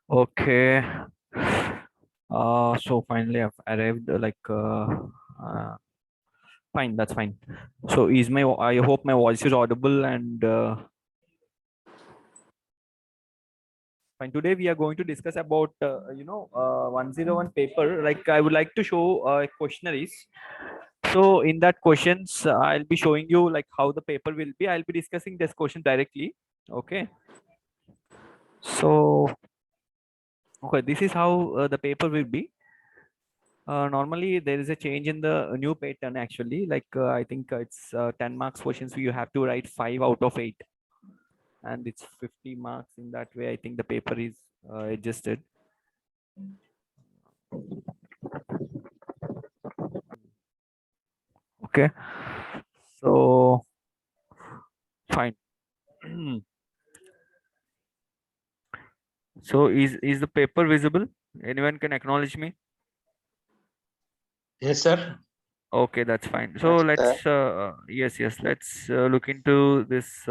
Okay. So finally I've arrived. Fine. That's fine. So is my I hope my voice is audible and fine. Today we are going to discuss about 101 paper. Like I would like to show questionnaires. So in that questions, I'll be showing you like how the paper will be. I'll be discussing this question directly. Okay. So okay, this is how the paper will be. Normally there is a change in the new pattern actually. I think it's 10 marks questions. So you have to write 5 out of 8, and it's 50 marks. In that way, I think the paper is adjusted. Okay. So fine. So is the paper visible? Anyone can acknowledge me? Yes, sir. Okay, that's fine. So let's yes, let's look into this.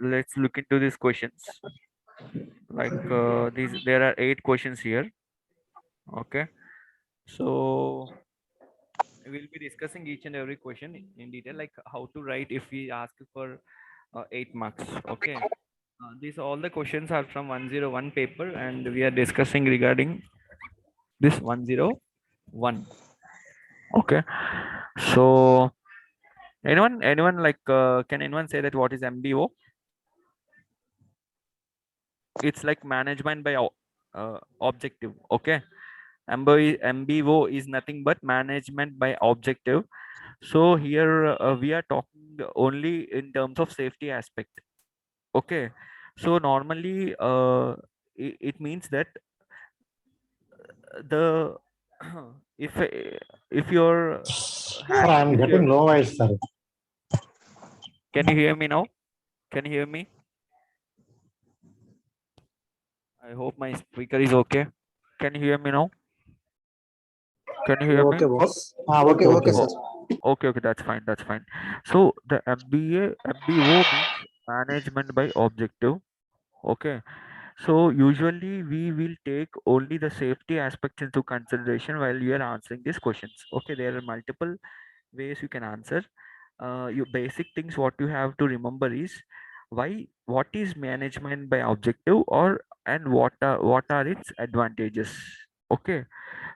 Let's look into these questions. These, there are 8 questions here. Okay. So we'll be discussing each and every question in detail, like how to write if we ask for 8 marks. Okay. These all the questions are from 101 paper, and we are discussing regarding this 101. Okay. So anyone can anyone say that what is MBO? It's like management by objective. Okay. MBO is nothing but management by objective. So here we are talking only in terms of safety aspect. Okay. So normally it means that the if you're Sir, I am if you're getting low voice, sir. can you hear me now? Can you hear me? I hope my speaker is okay. Can you hear me now? Can you hear me? Okay, boss. Okay, Okay, okay. sir. Okay, okay, that's fine, that's fine. So the MBO means management by objective. Okay. So usually we will take only the safety aspects into consideration while you are answering these questions. Okay, there are multiple ways you can answer. You basic things what you have to remember is what is management by objective, or and what are its advantages. Okay.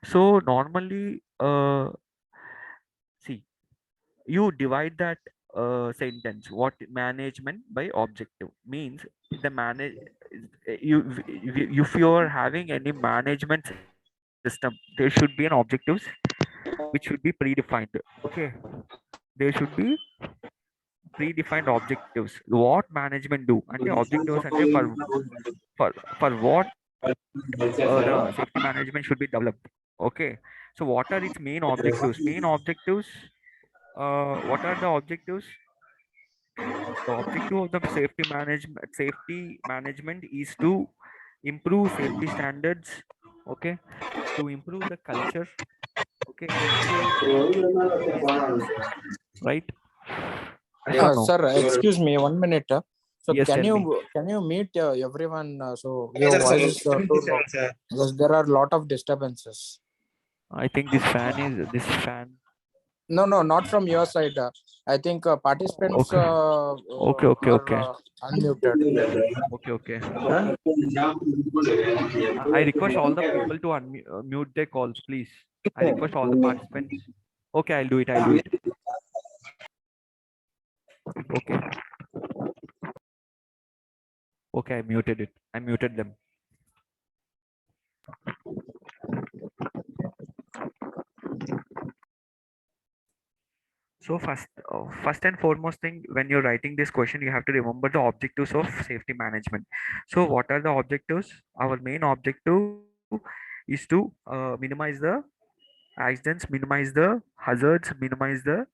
So normally see, you divide that sentence. What management by objective means, the manage you if you are having any management system, there should be an objectives which should be predefined. Okay. There should be predefined objectives what management do, and the objectives and for what the safety management should be developed. Okay. So what are its main objectives? What are the objectives? The objective of the safety management is to improve safety standards. Okay. To improve the culture. Okay. To improve these things, right? Yes or no? Sir, excuse me, 1 minute. So Yes, tell me. can you meet everyone? So your voice is too low because there are a lot of disturbances. I think this fan. No, no, not from your side. I think participants Okay. Okay, okay, are okay. unmuted. Okay, okay. I request all the people to mute their calls, please. I request all the participants. Okay, I'll do it. I'll do it. Okay. Okay, I muted it. I muted them. So first and foremost thing, when you're writing this question, you have to remember the objectives of safety management. So what are the objectives? Our main objective is to minimize the accidents, minimize the hazards, minimize the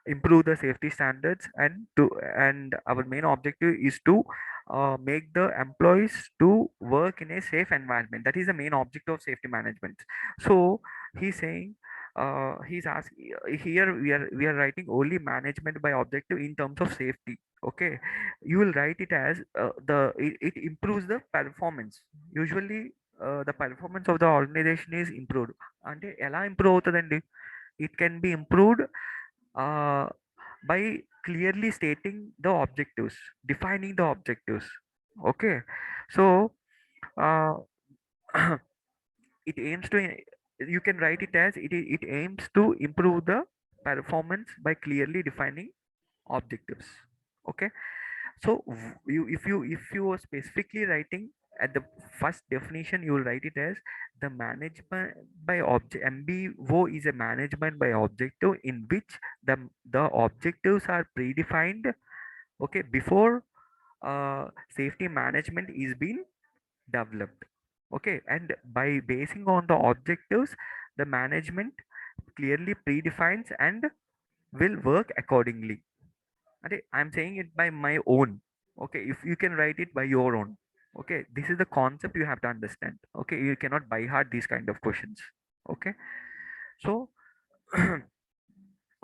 improve the safety standards, and our main objective is to make the employees to work in a safe environment. That is the main objective of safety management. So he's saying he's asking here, we are writing only management by objective in terms of safety. Okay, you will write it as it improves the performance. Usually the performance of the organization is improved. అంటే ఎలా improve అవుతుందండి? It can be improved uh, by clearly stating the objectives, defining the objectives. Okay, so uh, it aims to, you can write it as it aims to improve the performance by clearly defining objectives. Okay, so if you are specifically writing at the first definition, you will write it as the management by object. MBO is a management by objective in which the objectives are predefined, okay, before safety management is being developed. Okay, and by basing on the objectives, the management clearly predefines and will work accordingly. Okay, I'm saying it by my own. Okay, if you can write it by your own. Okay, this is the concept you have to understand. Okay, you cannot by heart these kind of questions. Okay, so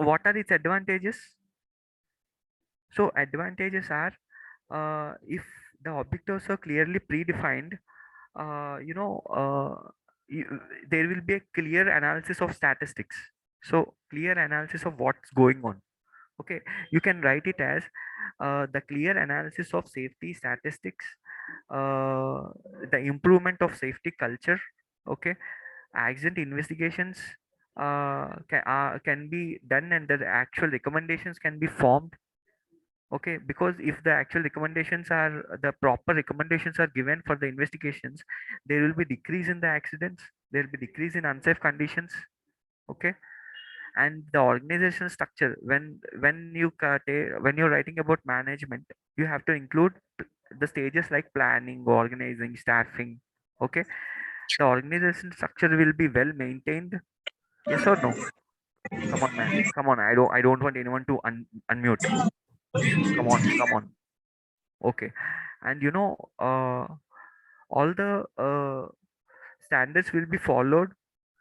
what are its advantages? So advantages are, if the objectives are clearly predefined, uh, you know uh, you, there will be a clear analysis of statistics. So clear analysis of what's going on. Okay, you can write it as the clear analysis of safety statistics, uh, the improvement of safety culture. Okay, accident investigations can be done and the actual recommendations can be formed. Okay, because if the actual recommendations are the proper recommendations are given for the investigations, there will be decrease in the accidents, there will be decrease in unsafe conditions. Okay, and the organization structure, when you're writing about management, you have to include the stages like planning, organizing, staffing. Okay, the organization structure will be well maintained. Yes or no? Come on, man, come on. I don't want anyone to unmute. Come on, come on. Okay, and all the standards will be followed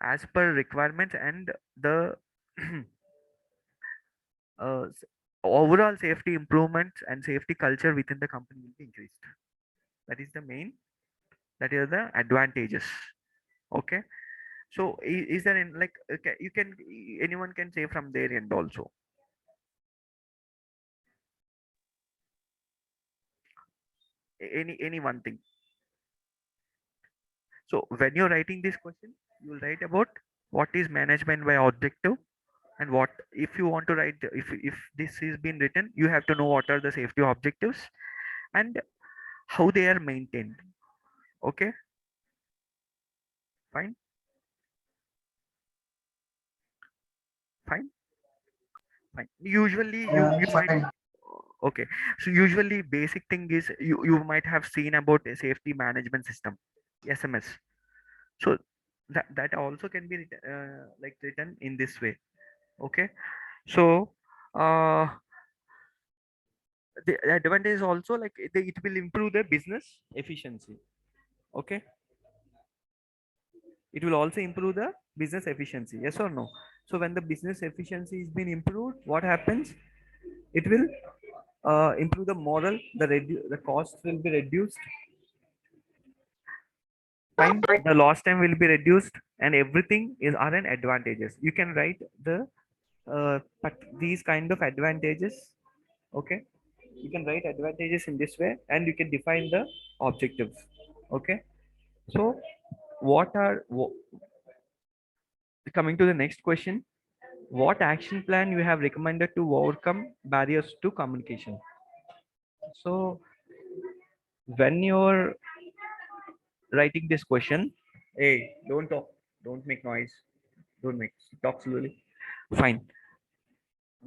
as per requirements, and the uh, s- overall safety improvements and safety culture within the company will be increased. That is the main, that is the advantages. Okay, so is there in like, okay, you can, anyone can say from their end also, any one thing. So when you're writing this question, you will write about what is management by objective, and what, if you want to write if this is been written, you have to know what are the safety objectives and how they are maintained. Okay, fine, fine, fine. Usually you might, Fine. okay, so usually basic thing is, you might have seen about a safety management system, SMS. So that also can be like written in this way. Okay, so uh the advantage is also like it will improve the business efficiency. Okay, it will also improve the business efficiency. Yes or no? So when the business efficiency is being improved, what happens? It will improve the moral, the cost will be reduced. Fine, the lost time will be reduced, and everything is are an advantages. You can write the but these kind of advantages. Okay, you can write advantages in this way, and you can define the objectives. Okay, so what are coming to the next question, what action plan you have recommended to overcome barriers to communication? So when you're writing this question, hey, don't talk, don't make noise, don't make, talk slowly. Fine.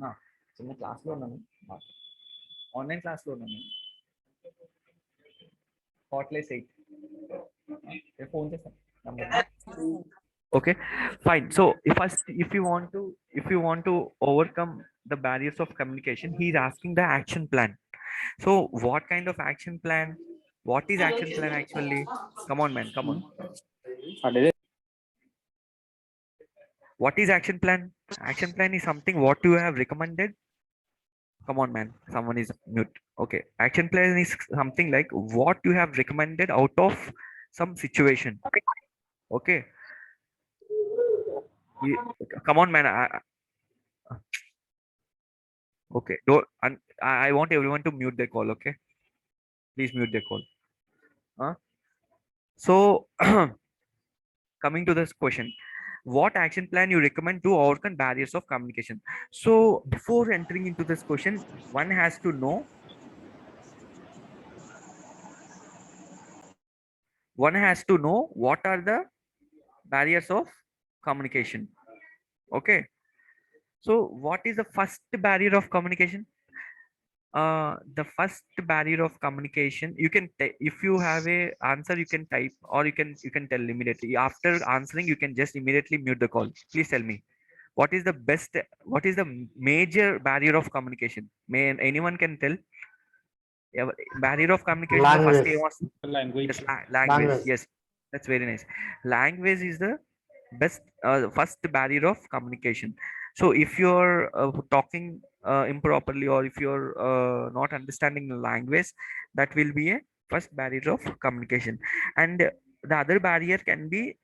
నా చిన్న క్లాస్లో ఉన్నాను, online క్లాస్లో ఉన్నాను, హాట్లెస్ 8 phone చేస్తాను number. Okay, fine. So if you want to overcome the barriers of communication, he's asking the action plan. So what kind of action plan? What is action plan actually? Come on, man. Come on. What is action plan? Action plan is something what you have recommended. Come on, man. Someone is mute. Okay. Action plan is something like what you have recommended out of some situation. Okay. Come on, man. Okay. Don't. I want everyone to mute their call. Okay. Please mute their call. So coming to this question, what action plan you recommend to overcome barriers of communication? So before entering into this question, one has to know what are the barriers of communication. Okay. So what is the first barrier of communication? The first barrier of communication, you can if you have a answer, you can type, or you can tell immediately. After answering, you can just immediately mute the call. Please tell me what is the major barrier of communication? May anyone can tell? Yeah, barrier of communication, the first Language. aim was yes, Language. language. Language. Yes, that's very nice. Language is the best first barrier of communication. So if you're talking improperly, or if you're not understanding the language, that will be a first barrier of communication. And the other barrier can be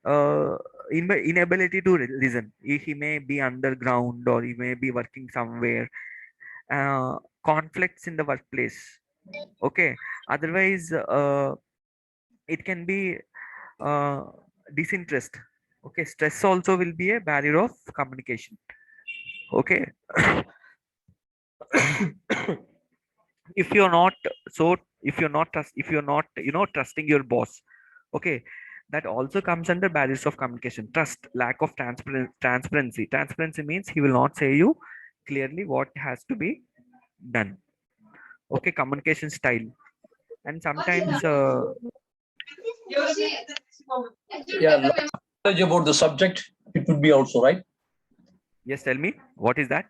inability to listen. He may be underground, or he may be working somewhere. Conflicts in the workplace. Okay. Otherwise, it can be uh, disinterest. Okay. Stress also will be a barrier of communication. Okay. if you're not if you're not trusting your boss. Okay. That also comes under barriers of communication. Trust, lack of transparency means he will not say you clearly what has to be done. Okay. Communication style. And sometimes Yeah, knowledge about the subject, it would be also right. yes, tell me what is that?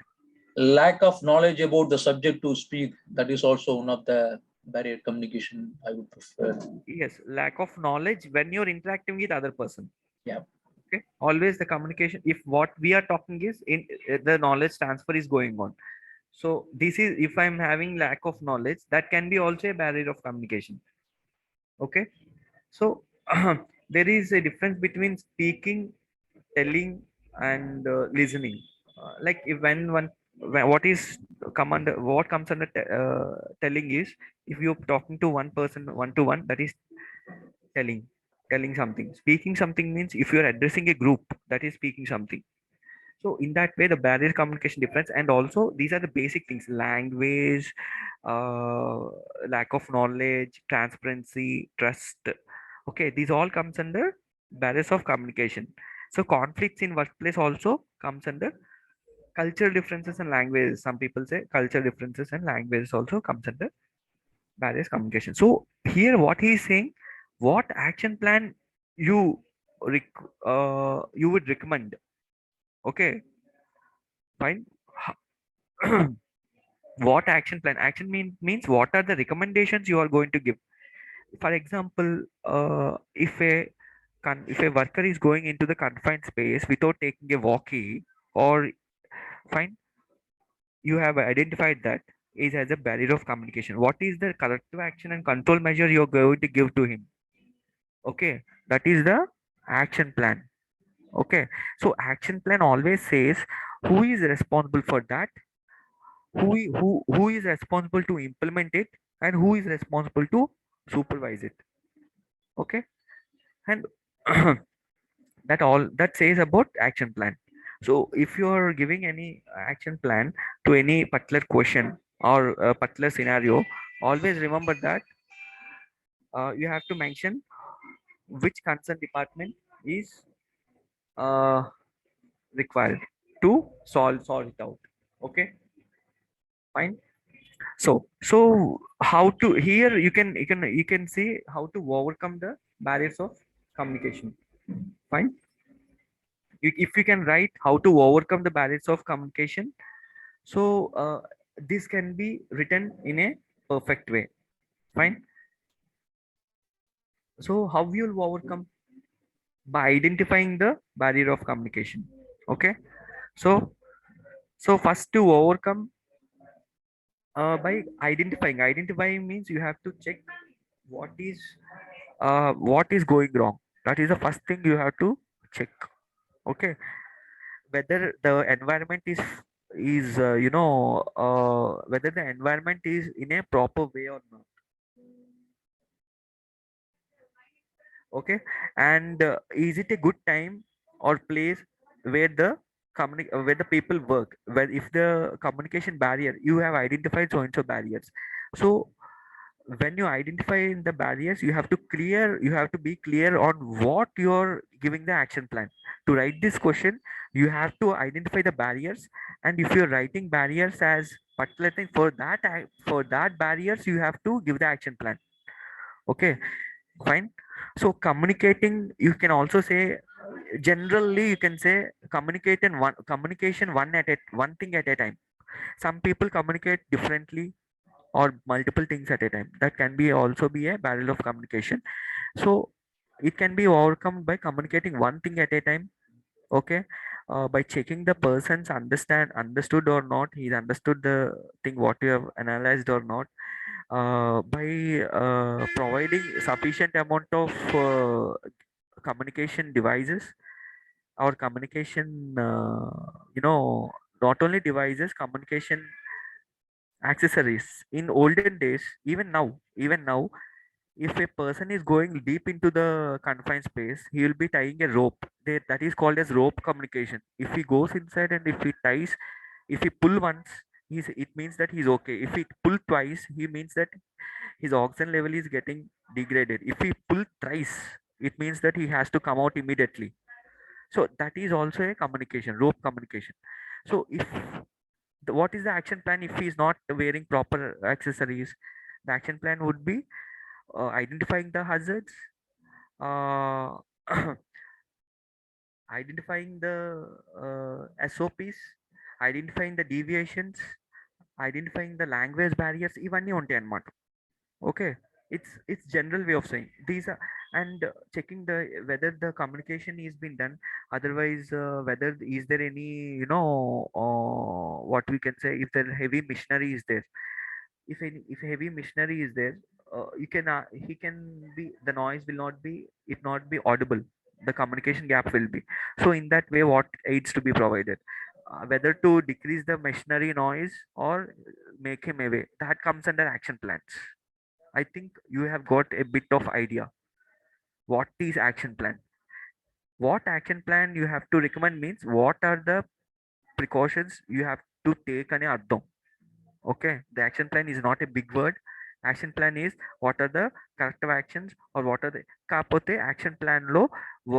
Lack of knowledge about the subject to speak, that is also one of the barrier communication I would prefer. Yes, lack of knowledge when you're interacting with other person. Yeah. Okay. Always the communication, if what we are talking is in the knowledge transfer is going on. So this is, if I'm having lack of knowledge, that can be also a barrier of communication. Okay. So there is a difference between speaking, telling, and listening. Like if what is what comes under telling is, if you're talking to one person one to one, that is telling. Telling something. Speaking something means if you're addressing a group, that is speaking something. So in that way, the barrier communication difference. And also these are the basic things: language, uh, lack of knowledge, transparency, trust. Okay, these all comes under barriers of communication. So conflicts in workplace also comes under cultural differences and languages. Some people say cultural differences and languages also comes under barriers communication. So here what he is saying, what action plan you you would recommend. Okay, fine. What action plan? Means what are the recommendations you are going to give? For example, if a worker is going into the confined space without taking a walkie, or fine, you have identified that is as a barrier of communication. What is the corrective action and control measure you're going to give to him? Okay, that is the action plan. Okay, so action plan always says who is responsible for that, who is responsible to implement it, and who is responsible to supervise it. Okay. And that says about action plan. So if you are giving any action plan to any particular question or a particular scenario, always remember that you have to mention which concerned department is uh, required to solve it out. Okay, fine. So how to, here you can see how to overcome the barriers of communication. Fine. If you can write how to overcome the barriers of communication, so this can be written in a perfect way. Fine. So how you'll overcome? By identifying the barrier of communication. Okay, so first to overcome by identifying means you have to check what is going wrong. That is the first thing you have to check. Okay, whether the environment is whether the environment is in a proper way or not. Okay, and is it a good time or place where the where the people work, where if the communication barrier you have identified so and so barriers. So when you identify in the barriers, you have to be clear on what you're giving the action plan. To write this question, you have to identify the barriers, and if you're writing barriers as particular thing for that for that barriers, you have to give the action plan. Okay, fine. So communicating, you can also say, generally you can say communication one thing at a time. Some people communicate differently or multiple things at a time. That can be also be a barrier of communication. So it can be overcome by communicating one thing at a time. Okay, by checking the person's understood or not, he's understood the thing what you have analyzed or not. By providing sufficient amount of communication devices or communication, not only devices, communication accessories. In olden days, even now, if a person is going deep into the confined space, he will be tying a rope. That is called as rope communication. If he goes inside and if he ties, if he pull once, it means that he's okay. If he pull twice, he means that his oxygen level is getting degraded. If he pull thrice, it means that he has to come out immediately. So that is also a communication, rope communication. So if what is the action plan if he is not wearing proper accessories? The action plan would be identifying the hazards, uh, identifying the SOPs, identifying the deviations, identifying the language barriers. ఇవన్నీ ఉంటాయి అన్నమాట. Okay, it's general way of saying these are, and checking the whether the communication is being done. Otherwise, whether is there any, what we can say, if the heavy machinery is there. If heavy machinery is there, you can he can be, the noise will not be, it not be audible. The communication gap will be. So in that way, what aids to be provided, whether to decrease the machinery noise or make him away, that comes under action plans. I think you have got a bit of idea what is action plan. What action plan you have to recommend means what are the precautions you have to take అని అర్థం. Okay, the action plan is not a big word. Action plan is what are the corrective actions or what are the, కాకపోతే action plan లో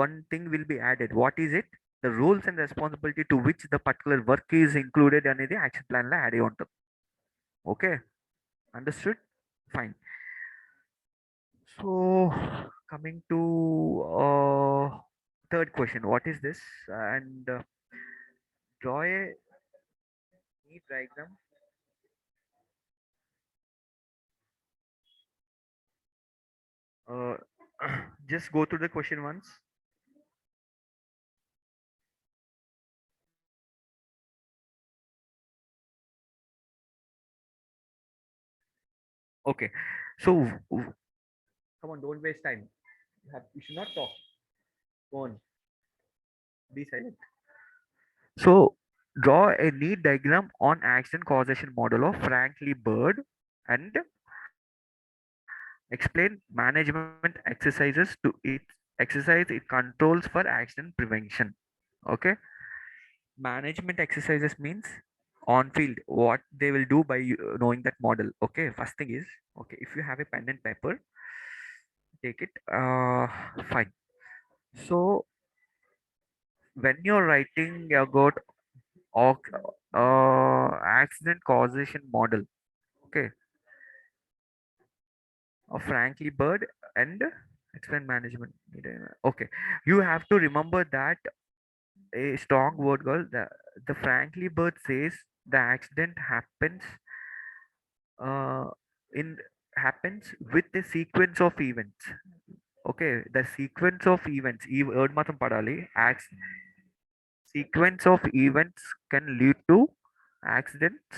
one thing will be added. What is it? The rules and responsibility to which the particular work is included అనేది action plan లో add అయి ఉంటుంది. Okay, understood? Fine. So coming to third question, what is this? And draw a neat diagram. Uh, just go through the question once. Okay, so come on, don't waste time. You should not talk. Go on, be silent. So draw a neat diagram on action causation model of Frank Lee Bird and explain management exercises to it. Exercise it controls for accident prevention. Okay, management exercises means on field what they will do by knowing that model. Okay, first thing is, okay, if you have a pen and paper, take it. Fine. So when you're writing about accident causation model, okay, of Frank Lee Bird and explain management. Okay, you have to remember that a strong word girl. The Frank Lee Bird says the accident uh, in happens with a sequence of events. Okay, the sequence of events. ఈ word మాత్రం పడాలి. sequence of events can lead to accidents.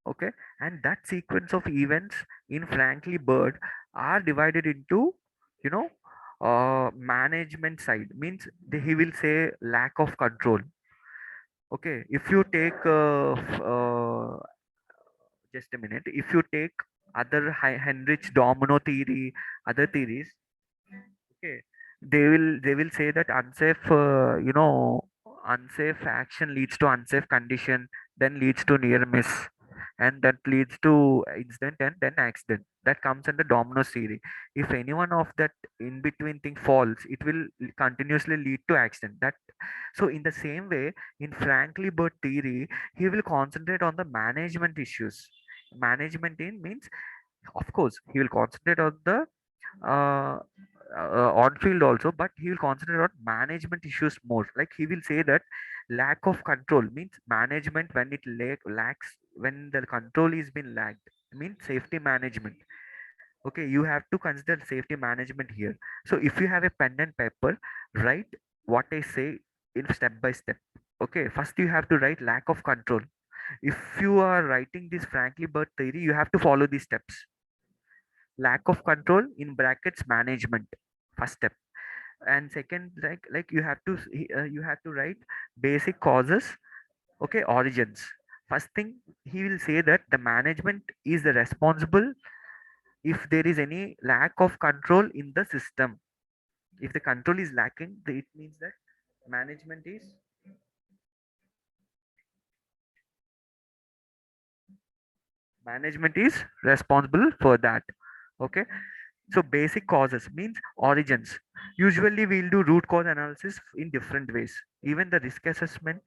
Okay, and that sequence of events in Frankly Bird are divided into, you know, management side means he will say lack of control. Okay, if you take just a minute, if you take other Heinrich domino theory, other theories, okay, they will say that unsafe, unsafe action leads to unsafe condition, then leads to near miss, and that leads to incident and then accident. That comes under domino theory. If any one of that in between thing falls, it will continuously lead to accident. That, so in the same way, in Frankly Bird theory, he will concentrate on the management issues. Management in means, of course, he will concentrate on the uh, on field also, but he will concentrate on management issues more. Like he will say that lack of control means management when it lacks, when the control is been lacked, means safety management. Okay, you have to consider safety management here. So if you have a pen and paper, write what I say in step by step. Okay, first you have to write lack of control. If you are writing this Frankly Bird theory, you have to follow these steps. Lack of control in brackets management, first step. And second, like you have to you have to write basic causes. Okay, origins. First thing, he will say that the management is the responsible if there is any lack of control in the system. If the control is lacking, it means that management is management is responsible for that. Okay, so basic causes means origins. Usually we'll do root cause analysis in different ways. Even the risk assessment,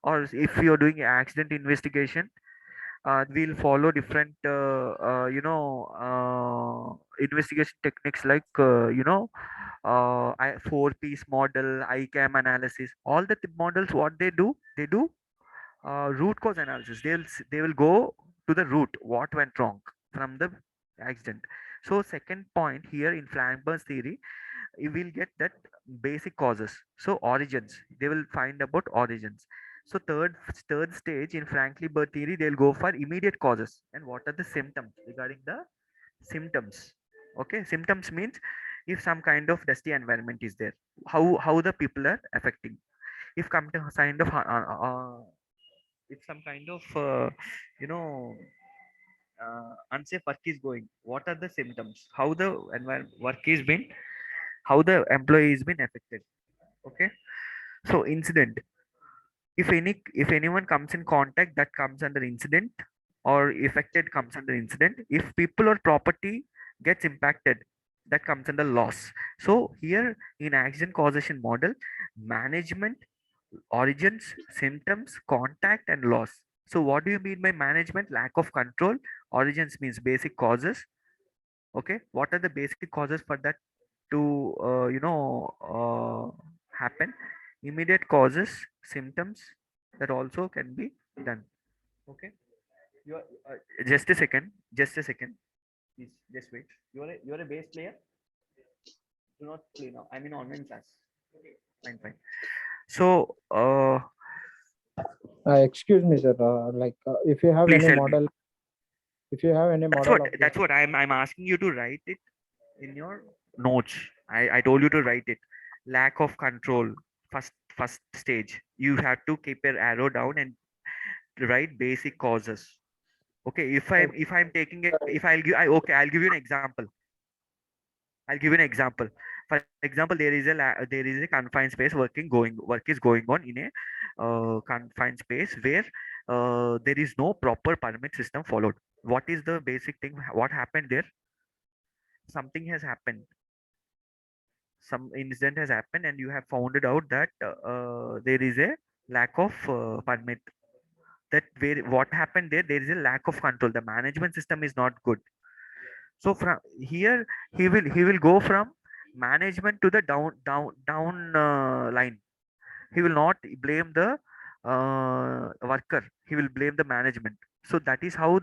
or if you're doing accident investigation, we'll follow different investigation techniques like 4 piece model, ICAM analysis. All the models, what they do root cause analysis. They will go to the root what went wrong from the accident. So second point here in Flamber's theory, you will get that basic causes. So origins, they will find about origins. So third stage in Frankly Bird theory, they'll go for immediate causes and what are the symptoms. Regarding the symptoms, okay, symptoms means if some kind of dusty environment is there, how the people are affecting. If come to kind of if some kind of you know unsafe work is going, what are the symptoms, how the work is been, how the employee is been affected. Okay, so incident, if anyone comes in contact, that comes under incident, or affected comes under incident. If people or property gets impacted, that comes under loss. So here in accident causation model, management, origins, symptoms, contact, and loss. So what do you mean by management? Lack of control. Origins means basic causes. Okay, what are the basic causes for that to happen? Immediate causes, symptoms, that also can be done. Okay, you are just a second, just a second. Please just wait. You are a bass player. Do not play now. I'm in online class. Okay, fine, fine. So Excuse me, sir. If you have please any tell me. model, if you have any That's model what of this, that's what I'm asking you to write it in your notes. I told you to write it. Lack of control, first stage. You have to keep your arrow down and write basic causes. Okay, if I'm taking it, if I'll give I okay, I'll give you an example. I'll give you an example. For example, there is a confined space work is going on in a confined space where there is no proper permit system followed. What is the basic thing? What happened there? Something has happened. Some incident has happened, and you have found it out that there is a lack of permit. That where what happened there? There is a lack of control. The management system is not good. So from here, he will go from management to the down line. He will not blame the worker. He will blame the management. So that is how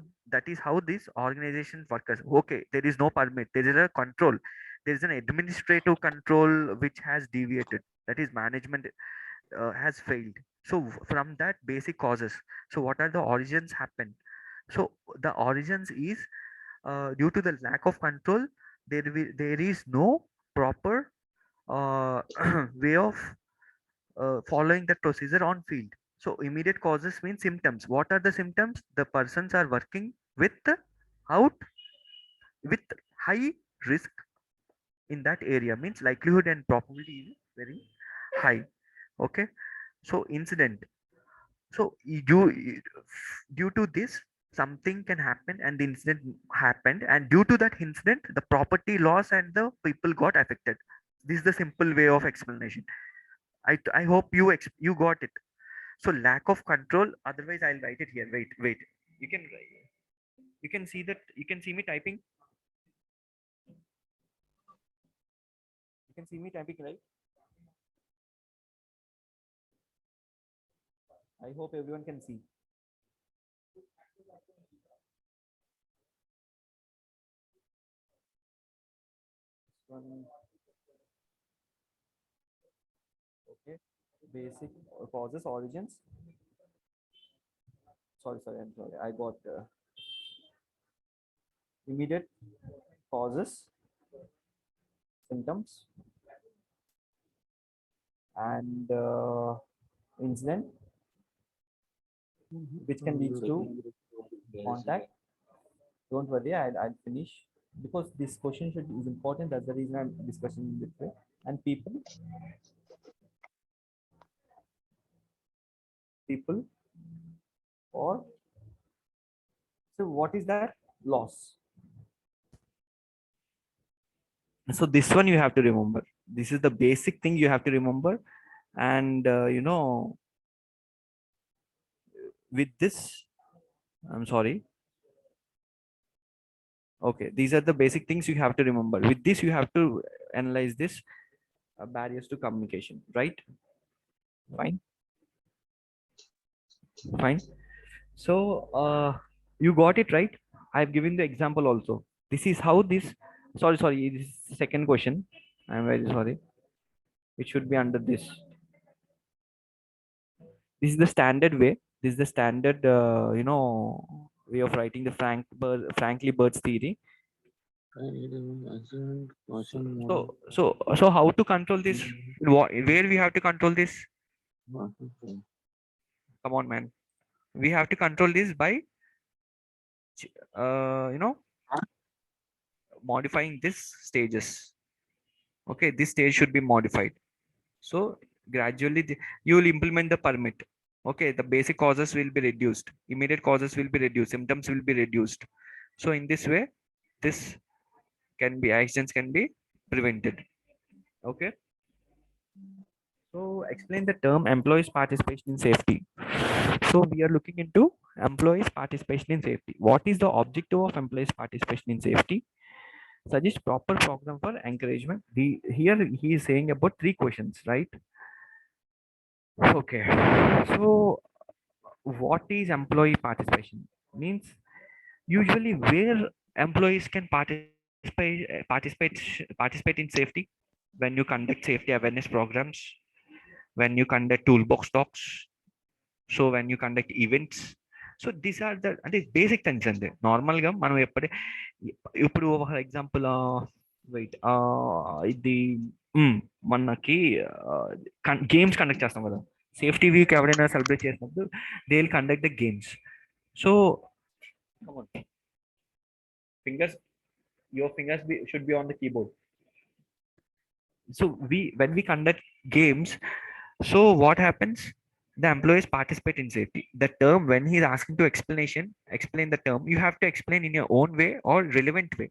this organization workers. Okay, there is no permit. There is a control. There is an administrative control which has deviated. That is management has failed. So from that basic causes, so what are the origins happen? So the origins is due to the lack of control. There is no proper way of following that procedure on field. So immediate causes mean symptoms. What are the symptoms? The persons are working with out with high risk in that area, means likelihood and probability is very high. Okay, so incident. So due to this, something can happen and the incident happened, and due to that incident the property loss and the people got affected. This is the simple way of explanation. I hope you got it. So lack of control, otherwise I'll write it here. Wait, you can you can see that, you can see me typing, you can see me typing, right? I hope everyone can see. One, okay, basic causes, origins. I'm sorry, I got immediate causes, symptoms, and incident which can lead to contact. Don't worry, I'll finish because this question is important. That's the reason I'm discussing this way. And people, or so what is that? Loss. So this one you have to remember. This is the basic thing you have to remember. And with this, I'm sorry. Okay, these are the basic things you have to remember. With this, you have to analyze this barriers to communication, right? Fine. Fine. So you got it right. I've given the example also. This is how this. Sorry. This is the second question. I'm very sorry. It should be under this. This is the standard way. This is the standard, way of writing the Frankly Bird's theory. So how to control this? Where we have to control this? Come on, man. We have to control this by, uh, you know, modifying this stages. Okay, this stage should be modified. So gradually you will implement the permit. Okay, the basic causes will be reduced, immediate causes will be reduced, symptoms will be reduced. So in this way, this accidents can be prevented. Okay. So explain the term employees participation in safety. So we are looking into employees participation in safety. What is the objective of employees participation in safety? Suggest proper program for encouragement. Here he is saying about 3 questions, right? Okay. So what is employee participation? Means usually where employees can participate in safety, when you conduct safety awareness programs, when you conduct toolbox talks, so when you conduct events. So these are the అంటే basic things అంతే. నార్మల్గా మనం ఇప్పుడు for example wait ఇది మనకి games conduct చేస్తాం కదా, safety week ఎవరైనా సెలబ్రేట్ చేసినప్పుడు they will conduct the games. So fingers, your fingers should be on the keyboard. So when we conduct games, so what happens? The employees participate in safety. The term, when he's asking to explain the term, you have to explain in your own way or relevant way.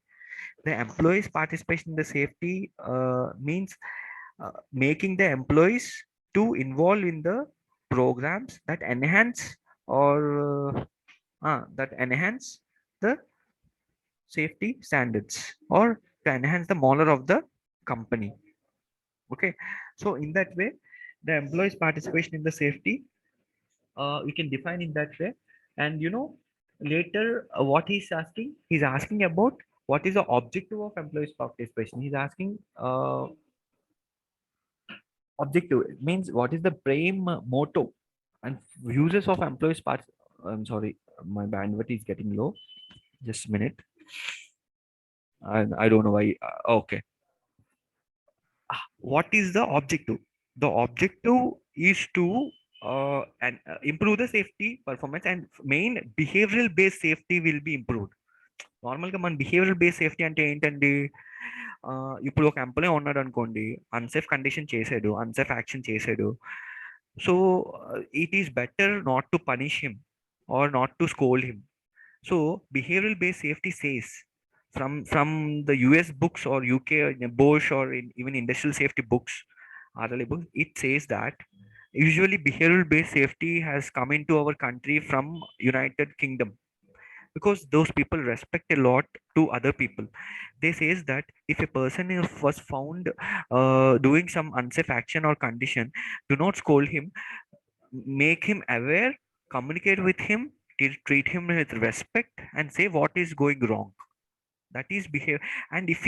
The employees participation in the safety means making the employees to involve in the programs that enhance or that enhance the safety standards or to enhance the morale of the company. Okay, so in that way, the employees participation in the safety, we can define in that way. And later what he's asking about what is the objective of employees participation. He's asking Objective means what is the prime motto and uses of employees parts. I'm sorry, my bandwidth is getting low. Just a minute. And I don't know why. Okay. What is the objective? The objective is to improve the safety performance, and main behavioral based safety will be improved. నార్మల్గా మన behavioural base safety అంటే ఏంటండి? ఇప్పుడు ఒక employee ఉన్నాడు అనుకోండి, unsafe condition చేసాడు, unsafe action చేసాడు. So it is better not to punish him or not to scold him. So behavioral based safety says from the US books or UK Bosch or even industrial safety books, RLA books, it says that usually behavioral based safety has come into our country from United Kingdom, because those people respect a lot to other people. They says that if a person was found doing some unsafe action or condition, do not scold him, make him aware, communicate with him, treat him with respect, and say what is going wrong. That is behave. And if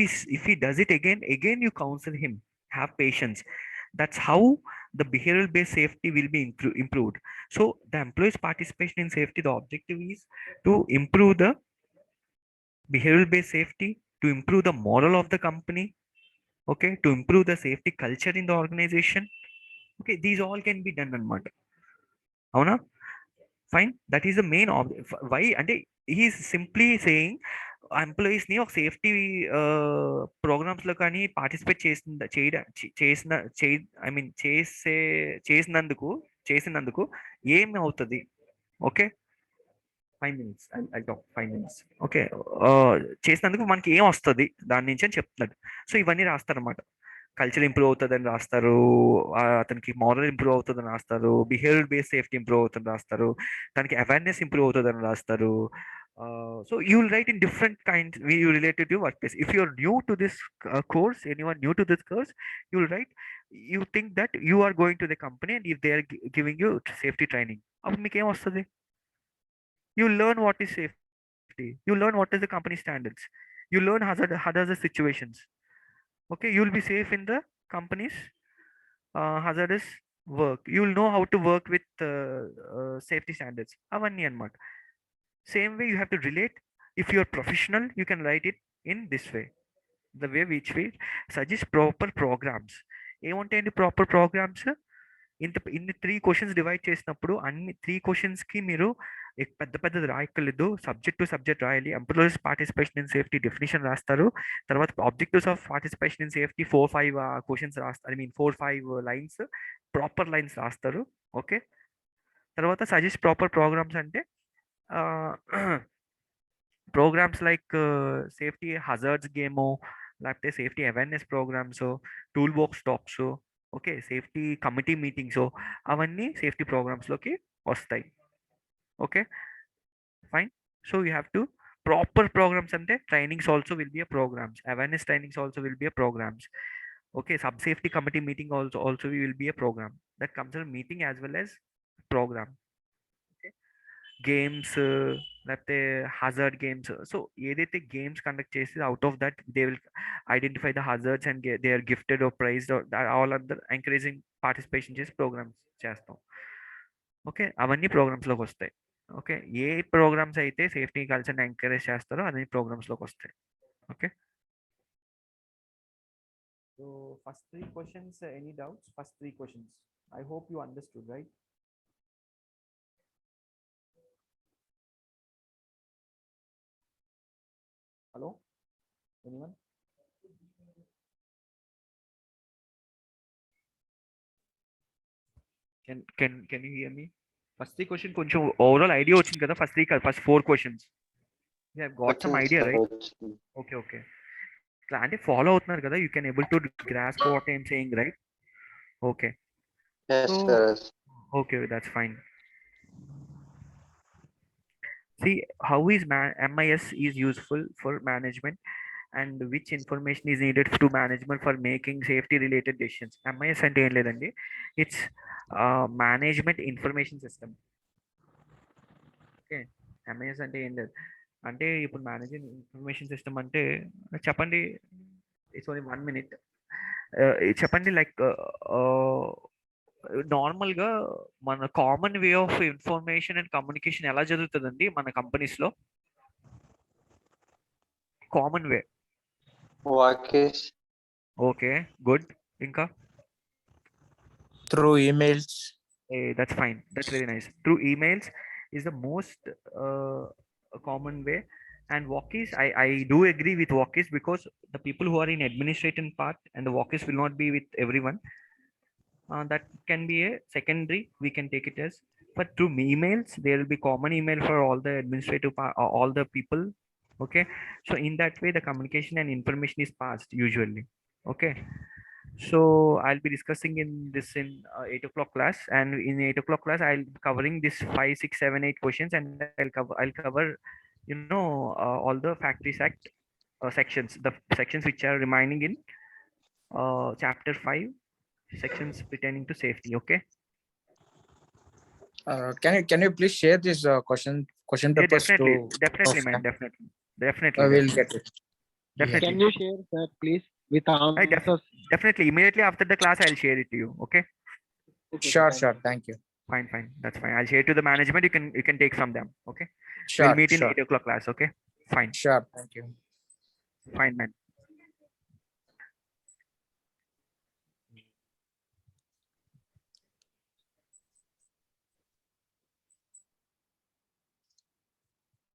he does it again you counsel him, have patience. That's how the behavioral based safety will be improved. So the employees participation in safety, the objective is to improve the behavioral based safety, to improve the moral of the company, okay, to improve the safety culture in the organization. Okay, these all can be done anamata. Avuna? Fine, that is the main why. And he is simply saying employees ని ఒక safety programmes లో కానీ participate చేసిన I mean చేసినందుకు ఏమి అవుతుంది? Okay, 5 minutes. I talk 5 minutes. Okay, చేసినందుకు మనకి ఏం వస్తుంది దాని నుంచి అని చెప్తున్నాడు. సో ఇవన్నీ రాస్తారన్నమాట. కల్చర్ ఇంప్రూవ్ అవుతుందని రాస్తారు, అతనికి మారల్ ఇంప్రూవ్ అవుతుందని రాస్తారు, బిహేవియర్ బేస్డ్ సేఫ్టీ ఇంప్రూవ్ అవుతుందని రాస్తారు, తనకి అవేర్నెస్ ఇంప్రూవ్ అవుతుందని రాస్తారు. So you will write in different kinds you related to workplace. If you are new to this course, anyone new to this course, you will write, you think that you are going to the company and if they are giving you safety training, అప్పుడు మీకు ఏం వస్తుంది? You learn what is safety, you learn what is the company standards, you learn hazardous situations. Okay, you will be safe in the company's hazardous work. You will know how to work with safety standards. Avanni anamata. Same way you have to relate. If you are professional, you can write it in this way, the way which we suggest proper programs. ఏముంటాయండి proper programs? ఇన్ని 3 questions divide చేసినప్పుడు అన్ని 3 క్వశ్చన్స్కి మీరు పెద్ద పెద్దది రాయక్కర్లేదు, subject to subject రాయాలి. Employees participation in safety definition రాస్తారు, తర్వాత objectives of participation in safety 4-5 questions రాస్తారు, I mean 4-5 lines, proper lines రాస్తారు. ఓకే, తర్వాత సజెస్ట్ ప్రాపర్ ప్రోగ్రామ్స్ అంటే ప్రోగ్రామ్స్ లైక్ సేఫ్టీ హజార్డ్స్ గేమో, లేకపోతే safety awareness programs, tool box talks, okay, safety committee meetings, అవన్నీ safety ప్రోగ్రామ్స్లోకి వస్తాయి. Okay, fine. So you have to proper programs అంటే trainings also will be a programs, awareness trainings also will be a programs. Okay, sub safety committee meeting also will be a program that comes as a meeting as well as program. Okay, games లేకపోతే hazard games. So ఏదైతే games conduct చేసి out of that they will identify the hazards and they are gifted or prized, all other encouraging participation చేసి programs చేస్తాం. Okay, అవన్నీ ప్రోగ్రామ్స్లోకి వస్తాయి. Okay, ఏ programs అయితే సేఫ్టీ కల్చర్ని ఎంకరేజ్ చేస్తారో అన్ని ప్రోగ్రామ్స్లోకి వస్తాయి. Okay, so first 3 questions, any doubts? First 3 questions. I hope you understood, right? Hello? Anyone? Can you hear me? First 3 questions కొంచెం ఓవరాల్ ఐడియా వచ్చింది కదా? First 4 questions. You have got some idea, right? Okay, okay. అంటే follow అవుతున్నారు కదా? You can able to grasp what I am saying, right? Okay. Yes, So, sir. okay, that's fine. See how is MIS is useful for management and which information is needed to management for making safety related decisions. MIS అంటే ఏం లేదండి, it's management information system. Okay, MIS అంటే ఏం లేదు. అంటే ఇప్పుడు management information system అంటే చెప్పండి, ఇట్స్ ఓన్లీ 1 minute. చెప్పండి లైక్ నార్మల్ గా మన common way of information and communication ఎలా జరుగుతుందండి మన కంపెనీస్ లో? కామన్ వే. Walkies. Okay, good. ఇంకా? Through emails. That's fine. That's very nice. Through emails is the most common way. And walkies, I do agree with walkies because the people who are in administration part and the walkies will not be with everyone. That can be a secondary. We can take it as. But through emails, there will be common email for all the administrative all the people. Okay. So in that way, the communication and information is passed usually. Okay. So I'll be discussing in this in 8 o'clock class, and in 8 o'clock class I'll be covering this 5, 6, 7, 8 questions, and I'll cover all the Factories Act sections, the sections which are remaining in chapter 5, sections pertaining to safety. Okay. Can you please share this question Yeah, papers definitely, to definitely, man, offline? definitely, definitely, We'll definitely, get it. definitely. Can you share that, please, with answers? Definitely, immediately after the class I'll share it to you. Okay. Okay, Sure, thank sure. you. Thank you. Fine, fine, that's fine. I'll share to the management. You can take from them. Okay. Sure, We'll meet in sure, 8 o'clock class. Okay. Fine, sure. Thank you. fine, man.